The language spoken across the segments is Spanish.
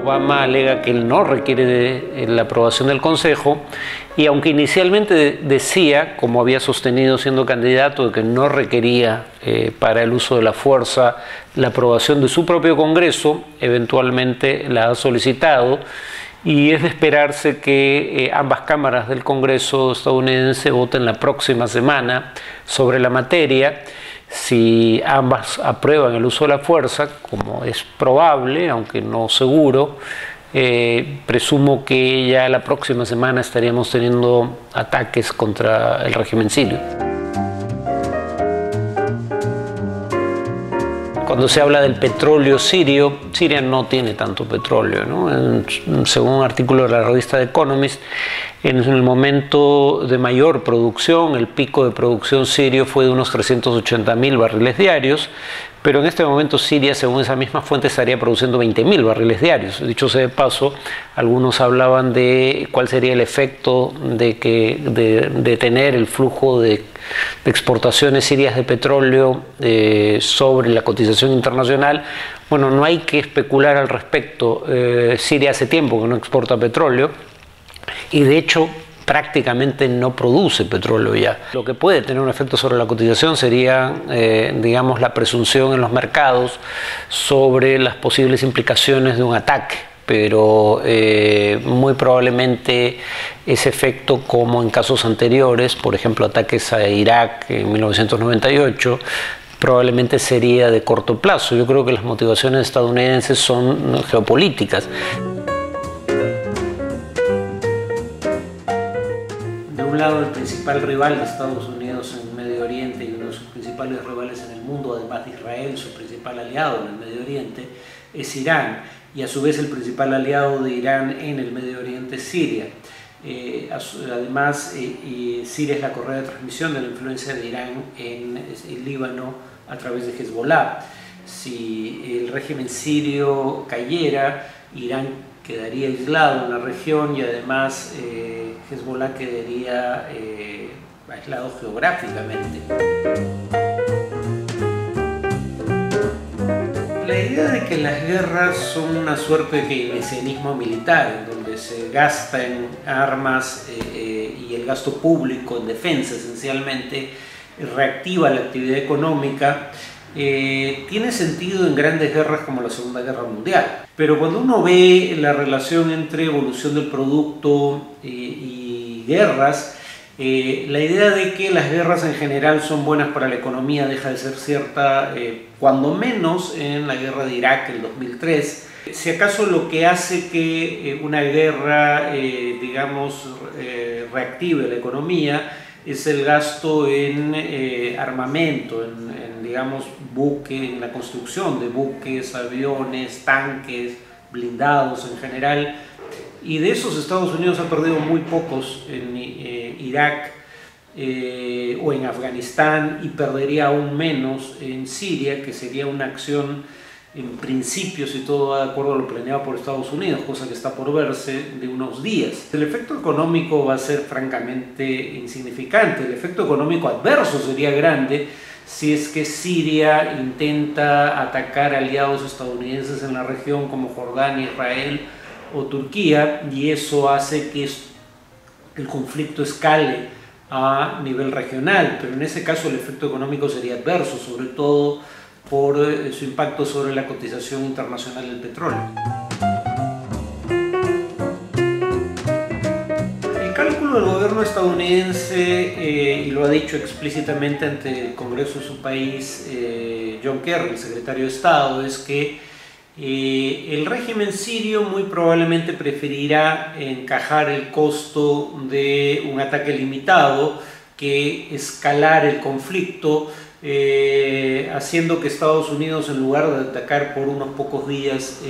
Obama alega que él no requiere la aprobación del Consejo y aunque inicialmente decía, como había sostenido siendo candidato, de que no requería para el uso de la fuerza la aprobación de su propio Congreso, eventualmente la ha solicitado y es de esperarse que ambas cámaras del Congreso estadounidense voten la próxima semana sobre la materia. Si ambas aprueban el uso de la fuerza, como es probable, aunque no seguro, presumo que ya la próxima semana estaríamos teniendo ataques contra el régimen sirio. Cuando se habla del petróleo sirio, Siria no tiene tanto petróleo, ¿no? Según un artículo de la revista The Economist, en el momento de mayor producción, el pico de producción sirio fue de unos 380.000 barriles diarios, pero en este momento Siria, según esa misma fuente, estaría produciendo 20.000 barriles diarios. Dicho sea de paso, algunos hablaban de cuál sería el efecto de tener el flujo de exportaciones sirias de petróleo sobre la cotización internacional. Bueno, no hay que especular al respecto. Siria hace tiempo que no exporta petróleo y de hecho prácticamente no produce petróleo ya. Lo que puede tener un efecto sobre la cotización sería, digamos, la presunción en los mercados sobre las posibles implicaciones de un ataque, pero muy probablemente ese efecto, como en casos anteriores, por ejemplo ataques a Irak en 1998, probablemente sería de corto plazo. Yo creo que las motivaciones estadounidenses son geopolíticas. De un lado, el principal rival de Estados Unidos en el Medio Oriente y uno de sus principales rivales en el mundo, además de Israel, su principal aliado en el Medio Oriente, es Irán, y a su vez el principal aliado de Irán en el Medio Oriente es Siria. Además, Siria es la correa de transmisión de la influencia de Irán en el Líbano a través de Hezbollah. Si el régimen sirio cayera, Irán quedaría aislado en la región y además Hezbollah quedaría aislado geográficamente. La idea de que las guerras son una suerte de keynesianismo militar, en donde se gasta en armas y el gasto público en defensa esencialmente reactiva la actividad económica, tiene sentido en grandes guerras como la Segunda Guerra Mundial. Pero cuando uno ve la relación entre evolución del producto y guerras, la idea de que las guerras en general son buenas para la economía deja de ser cierta, cuando menos en la guerra de Irak en 2003. Si acaso lo que hace que una guerra, digamos, reactive la economía es el gasto en armamento, digamos, en la construcción de buques, aviones, tanques, blindados en general. Y de esos Estados Unidos ha perdido muy pocos en Irak o en Afganistán y perdería aún menos en Siria, que sería una acción en principio, si todo va de acuerdo a lo planeado por Estados Unidos, cosa que está por verse, de unos días. El efecto económico va a ser francamente insignificante. El efecto económico adverso sería grande si es que Siria intenta atacar aliados estadounidenses en la región como Jordania, Israel o Turquía, y eso hace que el conflicto escale a nivel regional, pero en ese caso el efecto económico sería adverso, sobre todo por su impacto sobre la cotización internacional del petróleo. El cálculo del gobierno estadounidense, y lo ha dicho explícitamente ante el Congreso de su país, John Kerry, el secretario de Estado, es que el régimen sirio muy probablemente preferirá encajar el costo de un ataque limitado que escalar el conflicto, haciendo que Estados Unidos, en lugar de atacar por unos pocos días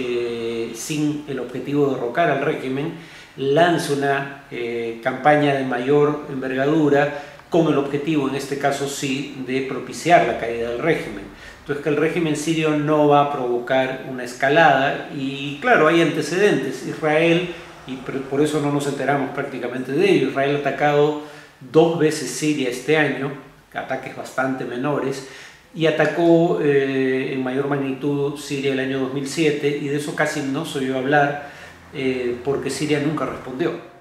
sin el objetivo de derrocar al régimen, lance una campaña de mayor envergadura con el objetivo, en este caso sí, de propiciar la caída del régimen. Entonces, que el régimen sirio no va a provocar una escalada, y claro, hay antecedentes. Israel, y por eso no nos enteramos prácticamente de ello, Israel ha atacado 2 veces Siria este año, ataques bastante menores, y atacó en mayor magnitud Siria el año 2007, y de eso casi no se oyó hablar porque Siria nunca respondió.